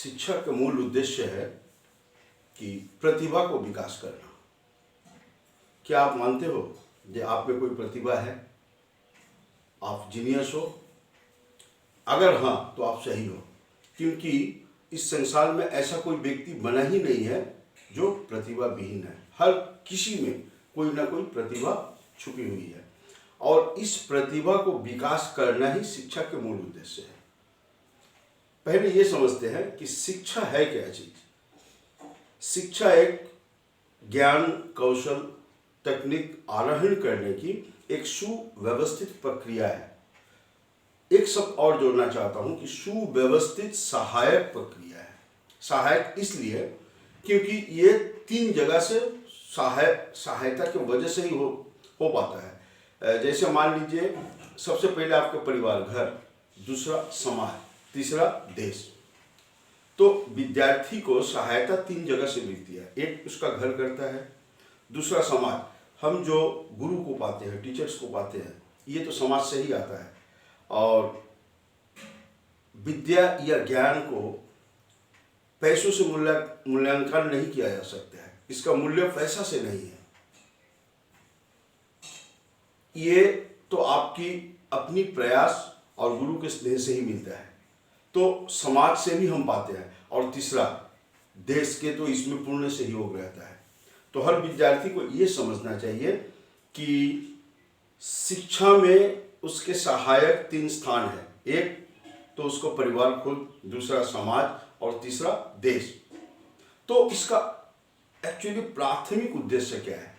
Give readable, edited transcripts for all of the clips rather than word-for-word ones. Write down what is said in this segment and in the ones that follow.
शिक्षा का मूल उद्देश्य है कि प्रतिभा को विकास करना। क्या आप मानते हो कि आप में कोई प्रतिभा है, आप जीनियस हो? अगर हाँ तो आप सही हो, क्योंकि इस संसार में ऐसा कोई व्यक्ति बना ही नहीं है जो प्रतिभा विहीन है। हर किसी में कोई ना कोई प्रतिभा छुपी हुई है और इस प्रतिभा को विकास करना ही शिक्षा के मूल उद्देश्य है। पहले ये समझते हैं कि शिक्षा है क्या चीज। शिक्षा एक ज्ञान, कौशल, तकनीक आरोहण करने की एक सुव्यवस्थित प्रक्रिया है। एक शब्द और जोड़ना चाहता हूं कि सुव्यवस्थित सहायक प्रक्रिया है। सहायक इसलिए क्योंकि ये तीन जगह से सहायता की वजह से ही हो पाता है। जैसे मान लीजिए, सबसे पहले आपका परिवार, घर, दूसरा समाज, तीसरा देश। तो विद्यार्थी को सहायता तीन जगह से मिलती है। एक उसका घर करता है, दूसरा समाज, हम जो गुरु को पाते हैं, टीचर्स को पाते हैं, ये तो समाज से ही आता है। और विद्या या ज्ञान को पैसों से मूल्यांकन नहीं किया जा सकता है। इसका मूल्य पैसा से नहीं है। ये तो आपकी अपनी प्रयास और गुरु के स्नेह से ही मिलता है। तो समाज से भी हम पाते हैं। और तीसरा देश के, तो इसमें पूर्ण सहयोग रहता है। तो हर विद्यार्थी को ये समझना चाहिए कि शिक्षा में उसके सहायक तीन स्थान है। एक तो उसको परिवार खुद, दूसरा समाज और तीसरा देश। तो इसका एक्चुअली प्राथमिक उद्देश्य क्या है?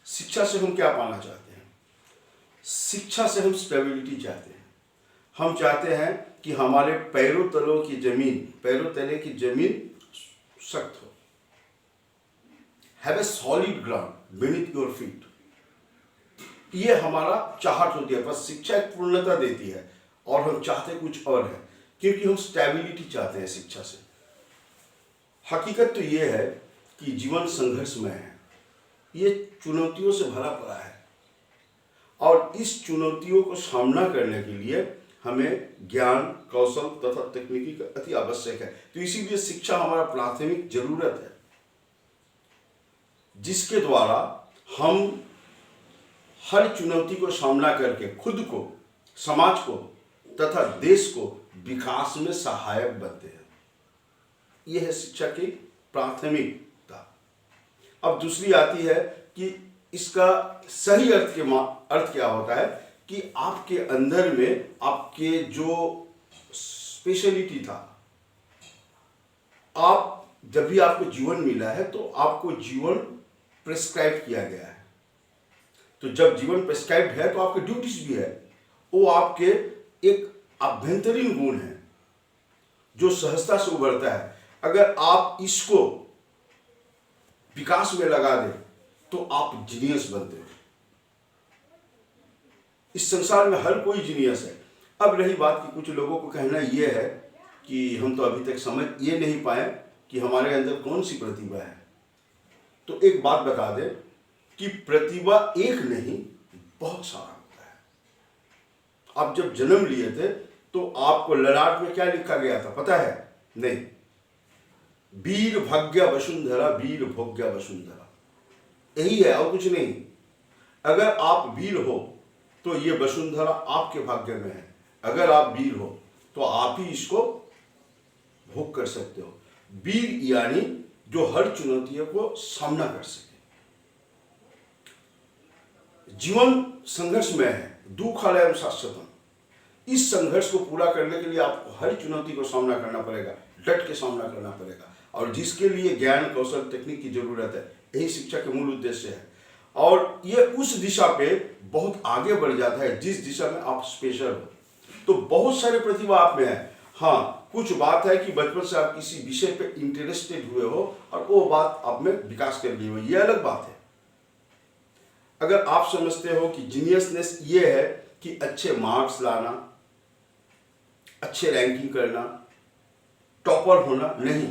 शिक्षा से हम क्या पाना चाहते हैं? शिक्षा से हम स्टेबिलिटी चाहते हैं। हम चाहते हैं कि हमारे पैरों तले की जमीन सख्त हो। Have a solid ground beneath your feet. ये हमारा चाहत होती है। बस शिक्षा एक पूर्णता देती है और हम चाहते कुछ और है, क्योंकि हम स्टेबिलिटी चाहते हैं शिक्षा से। हकीकत तो ये है कि जीवन संघर्षमय है, ये चुनौतियों से भरा पड़ा है और इस चुनौतियों को सामना करने के लिए हमें ज्ञान, कौशल तथा तकनीकी का अति आवश्यक है। तो इसीलिए शिक्षा हमारा प्राथमिक जरूरत है, जिसके द्वारा हम हर चुनौती को सामना करके खुद को, समाज को तथा देश को विकास में सहायक बनते हैं। यह है शिक्षा की प्राथमिकता। अब दूसरी आती है कि इसका सही अर्थ क्या होता है कि आपके अंदर में आपके जो स्पेशलिटी था, आप जब भी आपको जीवन मिला है तो आपको जीवन प्रिस्क्राइब किया गया है। तो जब जीवन प्रिस्क्राइब है तो आपकी ड्यूटीज भी है। वो आपके एक आभ्यंतरीण गुण है जो सहजता से उभरता है। अगर आप इसको विकास में लगा दें तो आप जीनियस बनते हो। इस संसार में हर कोई जीनियस है। अब रही बात कि कुछ लोगों को कहना यह है कि हम तो अभी तक समझ ये नहीं पाए कि हमारे अंदर कौन सी प्रतिभा है। तो एक बात बता दें कि प्रतिभा एक नहीं, बहुत सारा होता है। आप जब जन्म लिए थे तो आपको ललाट में क्या लिखा गया था पता है? नहीं, वीर भाग्य वसुंधरा, वीर भोग्य वसुंधरा, यही है और कुछ नहीं। अगर आप वीर हो तो ये वसुंधरा आपके भाग्य में है। अगर आप वीर हो तो आप ही इसको भोग कर सकते हो। वीर यानी जो हर चुनौतियों को सामना कर सके। जीवन संघर्ष में है, दुःखालयम शाश्वतम। इस संघर्ष को पूरा करने के लिए आपको हर चुनौती को सामना करना पड़ेगा, डट के सामना करना पड़ेगा। और जिसके लिए ज्ञान, कौशल, तकनीक की जरूरत है, यही शिक्षा के मूल उद्देश्य है। और ये उस दिशा पे बहुत आगे बढ़ जाता है जिस दिशा में आप स्पेशल हो। तो बहुत सारे प्रतिभा आप में है। हाँ, कुछ बात है कि बचपन से आप किसी विषय पे इंटरेस्टेड हुए हो और वो बात आप में विकास कर ली हो, ये अलग बात है। अगर आप समझते हो कि जीनियसनेस ये है कि अच्छे मार्क्स लाना, अच्छे रैंकिंग करना, टॉपर होना, नहीं,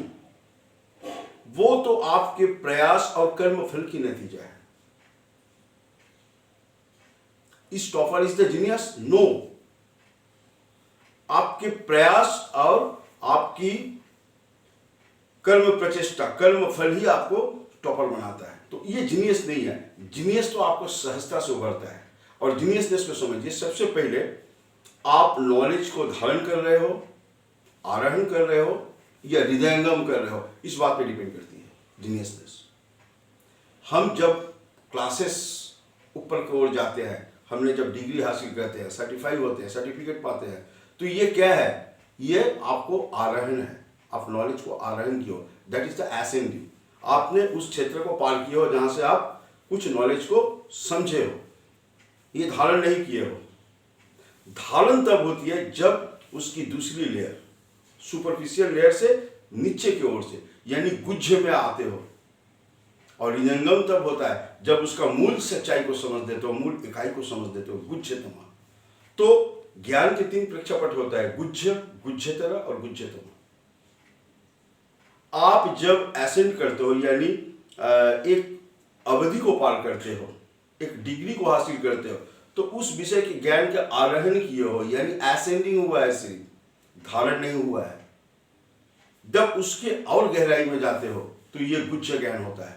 वो तो आपके प्रयास और कर्म फल की नतीजा है। इस topper is the genius? No, आपके प्रयास और आपकी कर्म प्रचेष्टा, कर्म फल ही आपको टॉपर बनाता है। तो ये जीनियस नहीं है। जीनियस तो आपको सहजता से उभरता है। और जीनियसनेस को समझिए, सबसे पहले आप नॉलेज को धारण कर रहे हो, आरोहण कर रहे हो या हृदयंगम कर रहे हो, इस बात पे डिपेंड करती है जीनियसनेस। हम जब क्लासेस ऊपर की ओर जाते हैं, हमने जब डिग्री हासिल करते हैं, सर्टिफाई होते हैं, सर्टिफिकेट पाते हैं, तो ये क्या है? ये आपको आरोहण है। आप नॉलेज को आरोहण किए हो, दैट इज द असेंडिंग। आपने उस क्षेत्र को पार किया हो जहां से आप कुछ नॉलेज को समझे हो, ये धारण नहीं किए हो। धारण तब होती है जब उसकी दूसरी लेयर, सुपरफिशियल लेयर से नीचे की ओर से, यानी गुज्ज में आते हो। और हृदयंगम तब होता है जब उसका मूल सच्चाई को समझ देते हो, मूल इकाई को समझ देते हो, गुज्जतम। तो ज्ञान के 3 प्रेक्षापट होता है, गुज्ज, गुज्जतर और गुज्जतम। आप जब एसेंड करते हो, यानी एक अवधि को पार करते हो, एक डिग्री को हासिल करते हो, तो उस विषय के ज्ञान के आरोहण किए हो, यानी एसेंडिंग हुआ है, सिर्फ धारण नहीं हुआ है। जब उसके और गहराई में जाते हो तो ये गुच्छ ज्ञान होता है,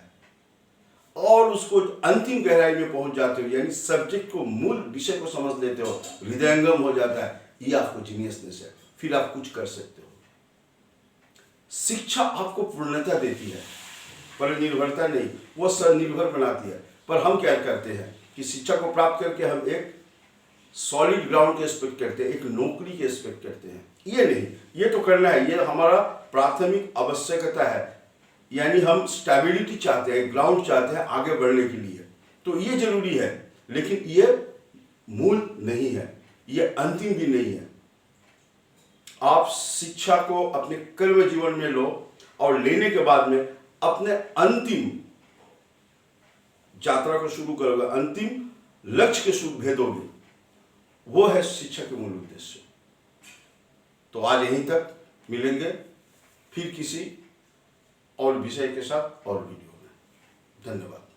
और उसको अंतिम गहराई में पहुंच जाते हो, यानी सब्जेक्ट को, मूल विषय को समझ लेते हो, हृदयंगम हो जाता है। ये आपको जीनियसनेस है। फिर आप कुछ कर सकते हो। शिक्षा आपको पूर्णता देती है, पर निर्भरता नहीं, वो स्वनिर्भर बनाती है। पर हम क्या करते हैं कि शिक्षा को प्राप्त करके हम एक सॉलिड ग्राउंड के एक्सपेक्ट करते हैं, एक नौकरी के एक्सपेक्ट करते हैं। ये नहीं, ये तो करना है, ये हमारा प्राथमिक आवश्यकता है। यानी हम स्टेबिलिटी चाहते हैं, ग्राउंड चाहते हैं आगे बढ़ने के लिए, तो ये जरूरी है। लेकिन ये मूल नहीं है, ये अंतिम भी नहीं है। आप शिक्षा को अपने कर्म जीवन में लो, और लेने के बाद में अपने अंतिम यात्रा को शुरू करोगे, अंतिम लक्ष्य के शुभ भेदोगे। वो है शिक्षा के मूल उद्देश्य। तो आज यहीं तक, मिलेंगे फिर किसी और विषय के साथ और वीडियो में। धन्यवाद।